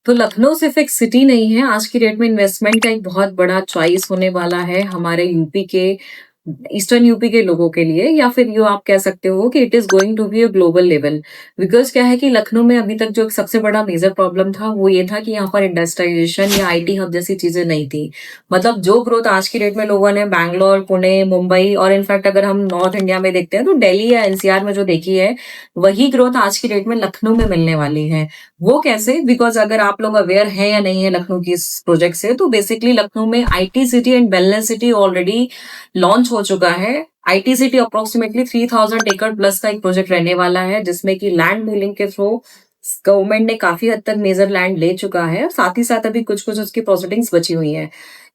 तो लखनऊ सिर्फ एक सिटी नहीं है, आज की डेट में इन्वेस्टमेंट का एक बहुत बड़ा चॉइस होने वाला है हमारे यूपी के ईस्टर्न यूपी के लोगों के लिए, या फिर यो आप कह सकते हो कि it is going to be a global level. Because क्या है कि लखनऊ में अभी तक जो एक सबसे बड़ा मेजर प्रॉब्लम था वो ये था कि यहाँ पर इंडस्ट्रियलाइजेशन या आईटी हब जैसी चीजें नहीं थी। मतलब जो ग्रोथ आज की डेट में लोगों ने बैंगलोर, पुणे, मुंबई और इनफैक्ट अगर हम नॉर्थ इंडिया में देखते हैं तो दिल्ली या एनसीआर में जो देखी है, वही ग्रोथ आज की डेट में लखनऊ में मिलने वाली है। वो कैसे? बिकॉज अगर आप लोग अवेयर हैं या नहीं है लखनऊ की इस प्रोजेक्ट से, तो बेसिकली लखनऊ में IT city and wellness city already launch हो चुका है। आईटी सिटी अप्रोक्सीमेटली 3000 एकड़ प्लस का एक प्रोजेक्ट रहने वाला है, जिसमें कि लैंड डीलिंग के थ्रू गवर्नमेंट ने काफी हद तक मेजर लैंड ले चुका है। साथ ही साथ अभी कुछ कुछ उसकी प्रोसीडिंग्स बची हुई हैं।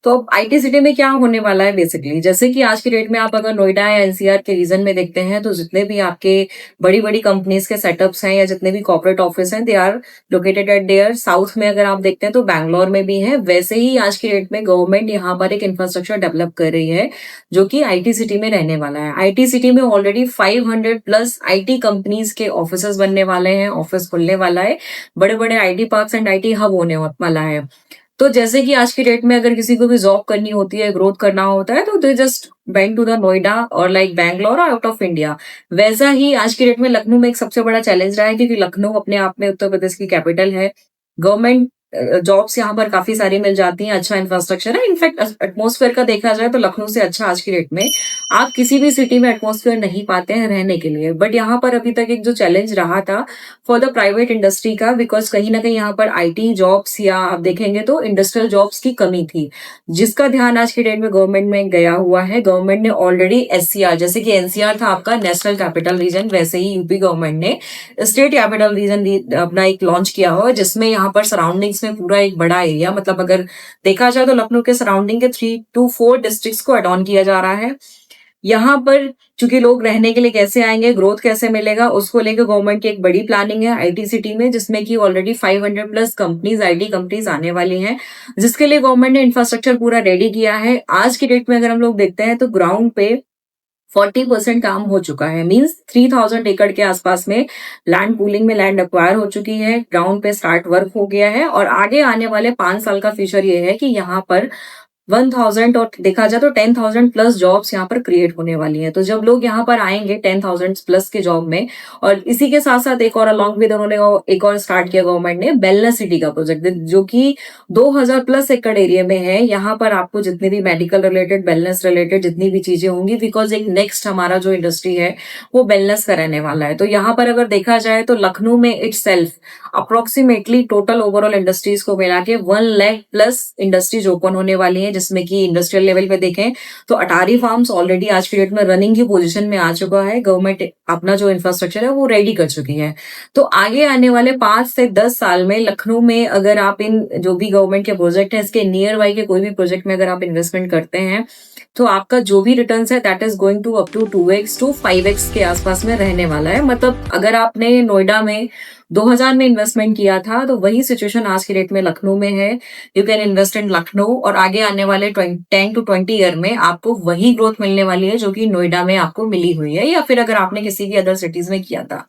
तो अब आईटी सिटी में क्या होने वाला है बेसिकली, जैसे कि आज की डेट में आप अगर नोएडा या एनसीआर के रीजन में देखते हैं, तो जितने भी आपके बड़ी बड़ी कंपनीज के सेटअप्स हैं या जितने भी कॉर्पोरेट ऑफिस हैं, they are located at there. South में अगर आप देखते हैं तो बैंगलोर में भी है। वैसे ही आज की डेट में गवर्नमेंट यहाँ पर एक इंफ्रास्ट्रक्चर डेवलप कर रही है जो कि आईटी सिटी में रहने वाला है। आईटी सिटी में ऑलरेडी 500 प्लस आईटी कंपनीज के ऑफिस बनने वाले हैं, ऑफिस खुलने वाला है, बड़े बड़े IT parks and IT hub होने वाला है। तो जैसे कि आज की डेट में अगर किसी को भी जॉब करनी होती है, ग्रोथ करना होता है, तो they just went to the Noida और लाइक बैंगलोर और आउट ऑफ इंडिया। वैसा ही आज की डेट में लखनऊ में एक सबसे बड़ा चैलेंज रहा है, क्योंकि लखनऊ अपने आप में उत्तर प्रदेश की कैपिटल है। गवर्नमेंट जॉब्स यहाँ पर काफी सारी मिल जाती हैं, अच्छा इंफ्रास्ट्रक्चर है। इनफैक्ट एटमॉस्फेयर का देखा जाए तो लखनऊ से अच्छा आज की डेट में आप किसी भी सिटी में एटमॉस्फेयर नहीं पाते हैं रहने के लिए। बट यहाँ पर अभी तक एक जो चैलेंज रहा था फॉर द प्राइवेट इंडस्ट्री का, बिकॉज कहीं ना कहीं यहाँ पर आईटी जॉब्स या आप देखेंगे तो इंडस्ट्रियल जॉब्स की कमी थी, जिसका ध्यान आज की डेट में गवर्नमेंट में गया हुआ है। गवर्नमेंट ने ऑलरेडी एससीआर, जैसे कि एनसीआर था आपका नेशनल कैपिटल रीजन, वैसे ही यूपी गवर्नमेंट ने स्टेट कैपिटल रीजन अपना एक लॉन्च किया हुआ है, जिसमें यहाँ पर सराउंडिंग्स में पूरा एक बड़ा एरिया, मतलब अगर देखा जाए तो लखनऊ के सराउंडिंग के 3 to 4 डिस्ट्रिक्ट्स को एड ऑन किया जा रहा है। यहाँ पर चूंकि लोग रहने के लिए कैसे आएंगे, ग्रोथ कैसे मिलेगा, उसको लेकर गवर्नमेंट की एक बड़ी प्लानिंग है आईटी सिटी में, जिसमें कि already 500 plus companies, IT companies आने वाली हैं, जिसके लिए गवर्नमेंट ने इंफ्रास्ट्रक्चर पूरा रेडी किया है। आज की डेट में अगर हम लोग देखते हैं तो ग्राउंड पे 40% काम हो चुका है। मींस 3000 एकड़ के आसपास में लैंड पूलिंग में लैंड एक्वायर हो चुकी है, ग्राउंड पे स्टार्ट वर्क हो गया है, और आगे आने वाले 5 साल का फ्यूचर ये है कि यहाँ पर 1000 और देखा जाए तो 10,000 प्लस जॉब्स यहाँ पर क्रिएट होने वाली हैं। तो जब लोग यहाँ पर आएंगे 10,000 प्लस के जॉब में, और इसी के साथ साथ एक और अलॉन्ग विद उन्होंने एक और स्टार्ट किया गवर्नमेंट ने, वेलनेस सिटी का प्रोजेक्ट, जो कि 2000 प्लस एकड़ एरिया में है। यहाँ पर आपको जितनी भी मेडिकल रिलेटेड, वेलनेस रिलेटेड जितनी भी चीजें होंगी, बिकॉज एक नेक्स्ट हमारा जो इंडस्ट्री है वो वेलनेस का रहने वाला है। तो यहाँ पर अगर देखा जाए तो लखनऊ में it's self approximately total overall industries को मिला के 1 लाख प्लस इंडस्ट्रीज ओपन होने वाली है, जिसमें कि इंडस्ट्रियल लेवल पे देखें तो अटारी फार्म्स ऑलरेडी आज की डेट में रनिंग की पोजीशन में आ चुका है। गवर्नमेंट अपना जो इंफ्रास्ट्रक्चर है वो रेडी कर चुकी है। तो आगे आने वाले 5 से 10 साल में लखनऊ में अगर आप इन जो भी गवर्नमेंट के प्रोजेक्ट है, इसके नियर बाई के कोई भी प्रोजेक्ट में अगर आप इन्वेस्टमेंट करते हैं, तो आपका जो भी रिटर्न है that is going to up to 2x to 5x के आसपास में रहने वाला है। मतलब अगर आपने नोएडा में 2000 में इन्वेस्टमेंट किया था, तो वही सिचुएशन आज की डेट में लखनऊ में है। You can invest in Lucknow, और आगे आने वाले 10 to 20 ईयर में आपको वही ग्रोथ मिलने वाली है जो कि नोएडा में आपको मिली हुई है, या फिर अगर आपने किसी भी अदर सिटीज में किया था।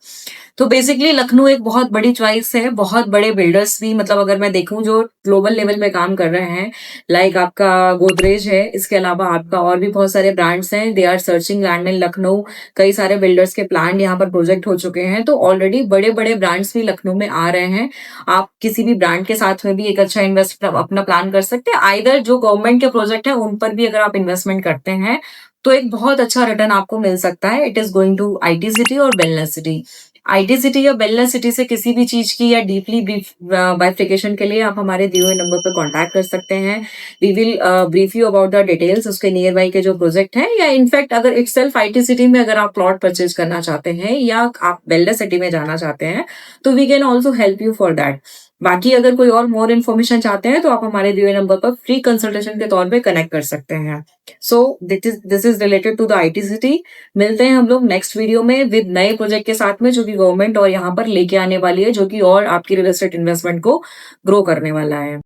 तो बेसिकली लखनऊ एक बहुत बड़ी चॉइस है। बहुत बड़े बिल्डर्स भी, मतलब अगर मैं देखूं जो ग्लोबल लेवल में काम कर रहे हैं, लाइक आपका गोदरेज है, इसके अलावा आपका और भी बहुत सारे ब्रांड्स हैं, they are searching land in Lucknow. कई सारे बिल्डर्स के प्लान यहाँ पर प्रोजेक्ट हो चुके हैं, तो ऑलरेडी बड़े बड़े ब्रांड्स भी लखनऊ में आ रहे हैं। आप किसी भी ब्रांड के साथ में भी एक अच्छा इन्वेस्ट अपना प्लान कर सकते हैं। आइदर जो गवर्नमेंट के प्रोजेक्ट है उन पर भी अगर आप इन्वेस्टमेंट करते हैं तो एक बहुत अच्छा रिटर्न आपको मिल सकता है। It is going to IT city और वेलनेस सिटी। आईटी सिटी या वेलनेस सिटी से किसी भी चीज की या डीपली बाइफिकेशन के लिए आप हमारे दिए हुए नंबर पर कांटेक्ट कर सकते हैं। We will brief you about the details, उसके नियर बाई के जो प्रोजेक्ट है, या इनफैक्ट अगर इटसेल्फ आईटी सिटी में अगर आप प्लॉट परचेज करना चाहते हैं या आप वेलनेस सिटी में जाना चाहते हैं, तो we can also help you for that. बाकी अगर कोई और मोर इन्फॉर्मेशन चाहते हैं तो आप हमारे दिए हुए नंबर पर फ्री कंसल्टेशन के तौर पे कनेक्ट कर सकते हैं। So this is related to the IT city. मिलते हैं हम लोग नेक्स्ट वीडियो में विद नए प्रोजेक्ट के साथ में, जो कि गवर्नमेंट और यहाँ पर लेके आने वाली है, जो कि और आपकी रियल एस्टेट इन्वेस्टमेंट को ग्रो करने वाला है।